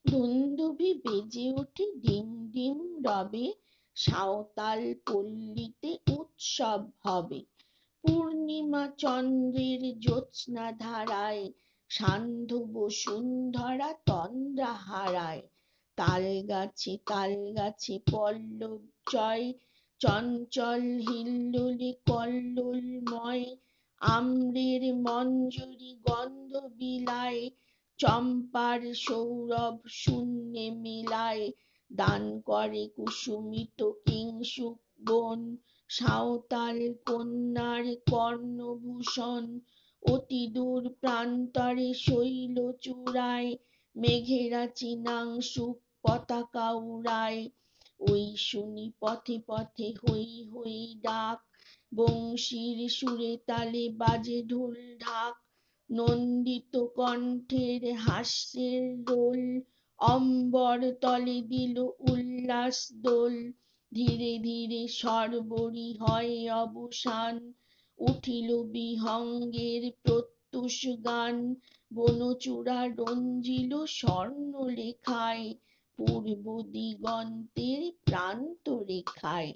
দুন্দুভি বেজে ওঠে ডিম ডিম রবে, সাঁওতাল পল্লীতে উৎসব হবে। পূর্ণিমা চন্দ্রের জ্যোৎস্না ধারায় সান্ধ্য বসুন্ধরা তন্দ্রা হারায়। তাল গাছে পল্লব জয়, চঞ্চল হিল্লোলে কল্লোলময়। আম্রের মঞ্জরি গন্ধ বিলায়, চম্পার সৌরভ শূন্যে মিলায়। দান করে কুসুমিত কিংশুক বন, সাঁওতাল কন্যার কর্ণভূষণ। অতি দূর প্রান্তরে শৈল চূড়ায়, মেঘেরা চিনাংশুক পতাকা উড়ায়। ওই শুনি পথে পথে হৈ হৈ ডাক, বংশীর সুরে তালে বাজে ঢোল ঢাক। নন্দিত কণ্ঠের হাস্যের রোল, অম্বর তলে দিল উল্লাস দোল। ধীরে ধীরে সর্বরই হয় অবসান, উঠিল বিহঙ্গের প্রত্যুষ গান। বনচূড়া রঞ্জিল স্বর্ণলেখায়, পূর্ব দিগন্তের প্রান্ত রেখায়।